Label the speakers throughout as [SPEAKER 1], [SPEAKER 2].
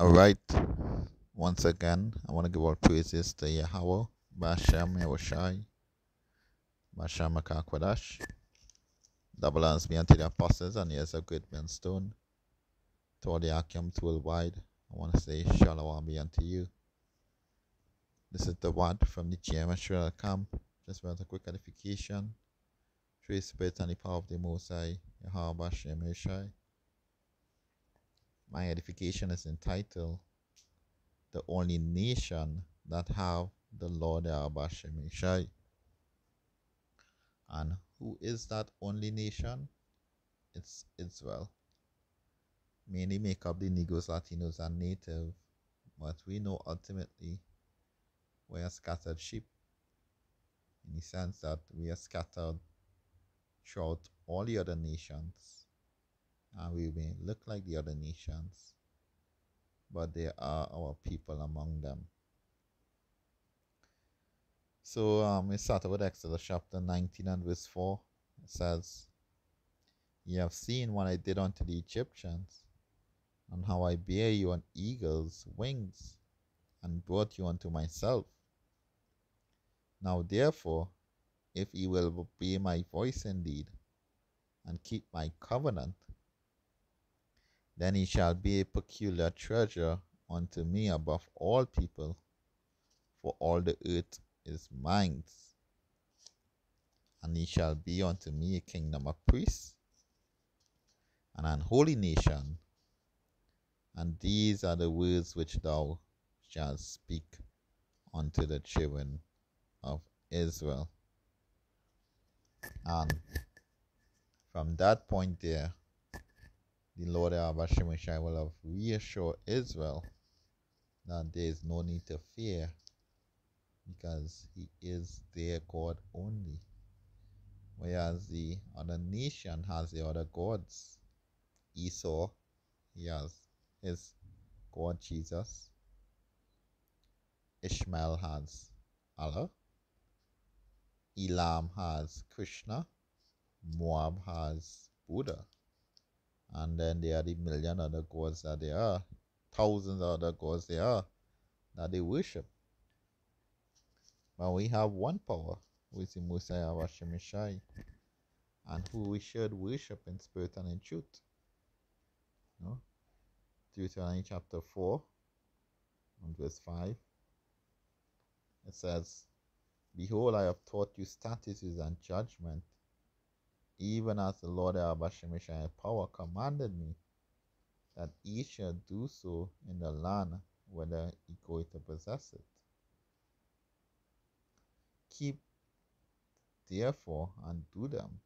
[SPEAKER 1] Alright, once again, I want to give all praises to Yahawah, Bahasham, Yahawashi, Bahasham, Makakwadash. Double honors be unto the apostles, and here's a great millstone. To all the Akims worldwide, I want to say Shalom be unto you. This is the word from the GM Israel camp. Just want a quick edification. Through the Spirit and the power of the Most High, Yahawah, Bahasham, Yahawashi. My edification is entitled The Only Nation That Have the Lord Bahasham, Yahawashi. And who is that only nation? It's Israel. Mainly make up the Negroes, Latinos, and Native, but we know ultimately we are scattered sheep in the sense that we are scattered throughout all the other nations, and we may look like the other nations, but they are our people among them. So we start with Exodus chapter 19 and verse 4. It says, "Ye have seen what I did unto the Egyptians, and how I bare you on eagle's wings, and brought you unto myself. Now therefore, if ye will obey my voice indeed, and keep my covenant, then ye shall be a peculiar treasure unto me above all people, for all the earth is mine. And ye shall be unto me a kingdom of priests, and an holy nation. And these are the words which thou shalt speak unto the children of Israel." And from that point there, the Lord Yahawashi will have reassured Israel that there is no need to fear, because he is their God only. Whereas the other nation has the other gods. Esau, he has his God Jesus. Ishmael has Allah. Elam has Krishna. Moab has Buddha. And then there are the million other gods that there are. Thousands of other gods there are that they worship. But we have one power, who is the Most High Yahawashi, and who we should worship in spirit and in truth. You know? Deuteronomy chapter 4 and verse 5. It says, "Behold, I have taught you statutes and judgment, even as the Lord Yahawashi in power commanded me, that ye should do so in the land whither ye go to possess it. Keep therefore and do them,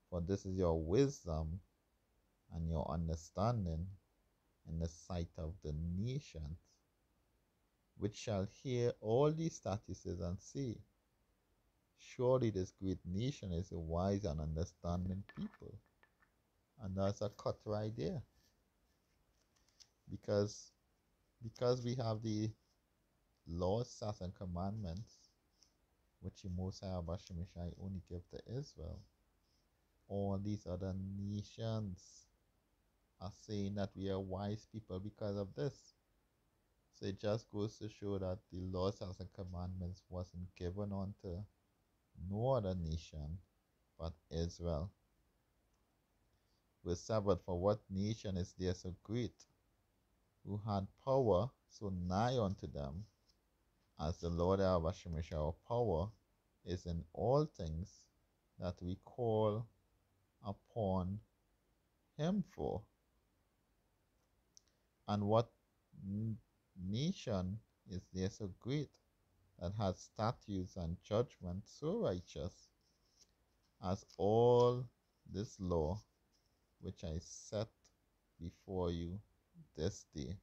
[SPEAKER 1] for this is your wisdom and your understanding in the sight of the nations, which shall hear all these statutes and say, surely this great nation is a wise and understanding people." And that's a cut right there. Because we have the laws, statutes, and commandments, which the Most High only give to Israel, all these other nations are saying that we are wise people because of this. So it just goes to show that the laws, statutes, and commandments wasn't given unto no other nation but Israel. Verse 7, "For what nation is there so great, who had power so nigh unto them, as the Lord Yahawashi, our power, is in all things that we call upon him for? And what nation is there so great, that has statutes and judgment so righteous, as all this law which I set before you this day?"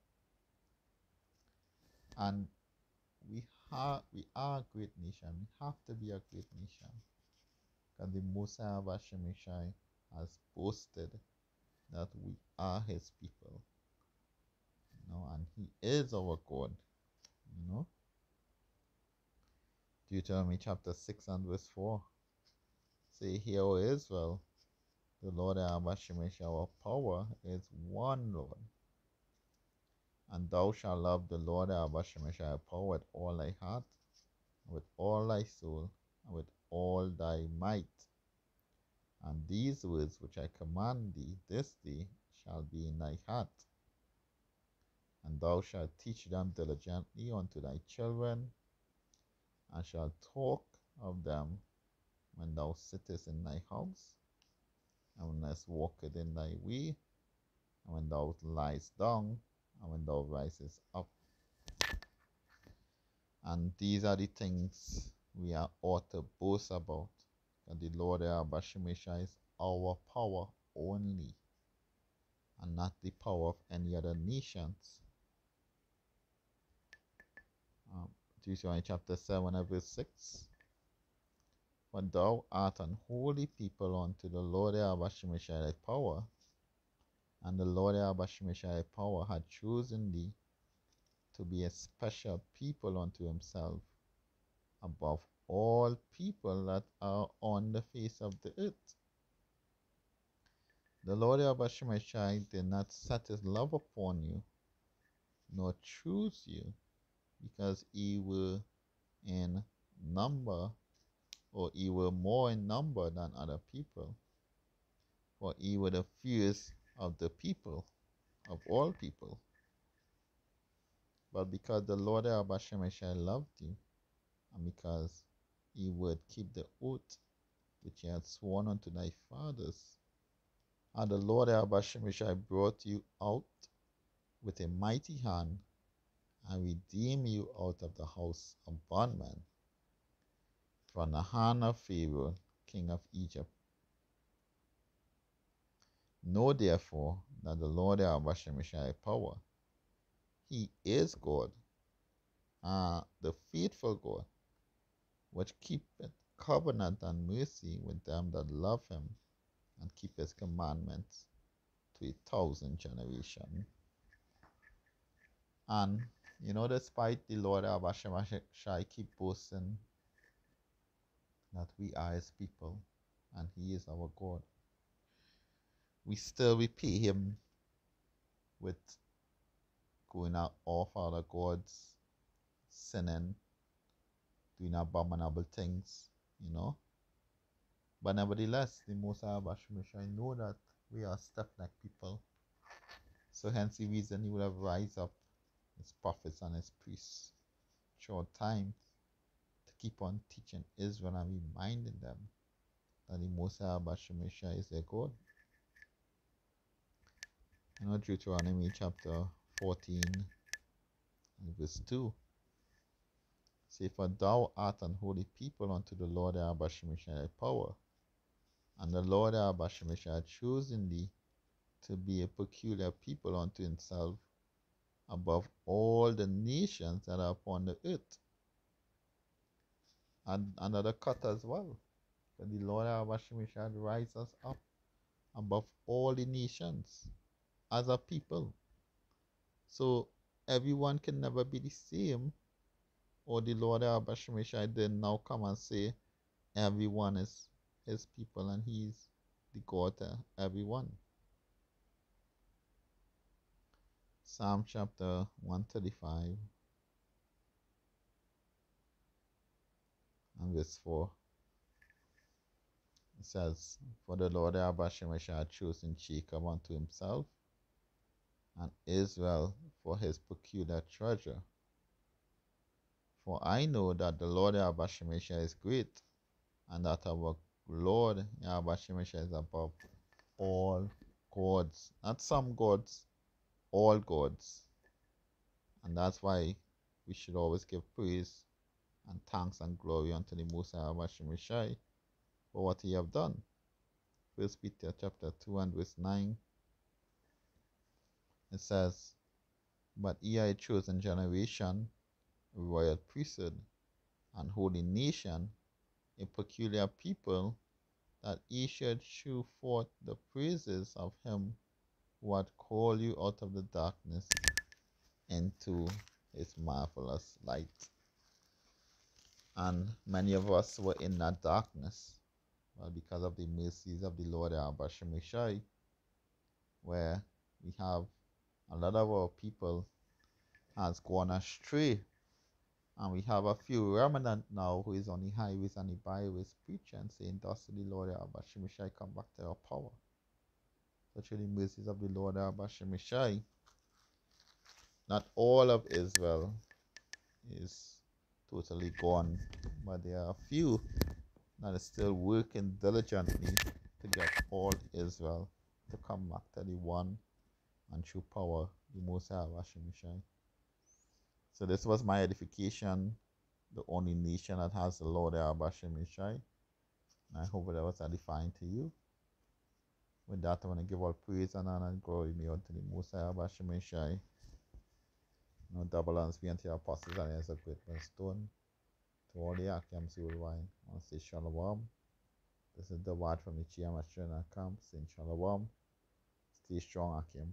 [SPEAKER 1] And we are a great nation. We have to be a great nation, because the Most High has boasted that we are his people, and he is our God. Deuteronomy chapter 6 and verse 4 say, "Hear, O Israel, the Lord our power is one Lord, And thou shalt love the Lord Bahasham Yahawah with all thy heart, and with all thy soul, and with all thy might. And these words which I command thee this day shall be in thy heart. And thou shalt teach them diligently unto thy children, and shalt talk of them when thou sittest in thy house, and when thou walkest in thy way, and when thou liest down, and when thou risest up. And these are the things we are ought to boast about. And the Lord Bahasham is our power only, and not the power of any other nations. Deuteronomy chapter 7 and verse 6. For thou art an holy people unto the Lord Bahasham thy power, and the Lord Bahasham thy power had chosen thee to be a special people unto himself above all people that are on the face of the earth. The Lord Bahasham did not set his love upon you, nor choose you, because ye were in number, or ye were more in number than other people, for ye were the fewest of the people, of all people. But because the Lord Bahasham loved you, and because he would keep the oath which he had sworn unto thy fathers, and the Lord Bahasham brought you out with a mighty hand, and redeemed you out of the house of bondmen, from the hand of Pharaoh, king of Egypt. Know therefore that the Lord Bahasham power, he is God, the faithful God, which keepeth covenant and mercy with them that love him, and keep his commandments to 1,000 generations. And despite the Lord Bahasham keep boasting that we are his people and he is our God, we still repay him with going out off other gods, sinning, doing abominable things, But nevertheless, the Most High Bahasham know that we are stiff-necked people. So hence the reason he would have rise up his prophets and his priests short time to keep on teaching Israel and reminding them that the Most High Bahasham is their God. Deuteronomy chapter 14 and verse 2 say, For thou art an holy people unto the Lord Bahasham thy power, and the Lord Bahasham had chosen thee to be a peculiar people unto himself above all the nations that are upon the earth. And another cut as well. For the Lord Bahasham shall rise us up above all the nations as a people. So everyone can never be the same. Or the Lord Bahasham didn't now come and say everyone is his people and he's the God to everyone. Psalm chapter 135 and verse 4. It says, For the Lord Bahasham had chosen Jacob unto himself, and Israel for his peculiar treasure. For I know that the Lord Bahasham is great, and that our Lord Bahasham is above all gods. Not some gods, all gods. And that's why we should always give praise and thanks and glory unto the Most High Bahasham for what he have done. 1 Peter chapter 2 and verse 9. It says, But ye are a chosen generation, a royal priesthood, and holy nation, a peculiar people, that ye should shew forth the praises of him who hath called you out of the darkness into his marvelous light. And many of us were in that darkness, but because of the mercies of the Lord Bahasham, where we have a lot of our people has gone astray. And we have a few remnant now who is on the highways and the byways preaching, saying, thus the Lord Yahawashi shall come back to our power. So through the mercies of the Lord Yahawashi, not all of Israel is totally gone, but there are a few that is still working diligently to get all Israel to come back to the one and true power, the Most High Yahawashi. So this was my edification, the only nation that has the Lord Yahawashi. I hope that was edifying to you. With that, I want to give all praise and honor and glory be unto the Most High Yahawashi. No double honors be unto your apostles and as a great millstone. To all the Akiams worldwide, I want to say Shalom. This is the word from the Chiamachina camp saying Shalom. Stay strong, Akim.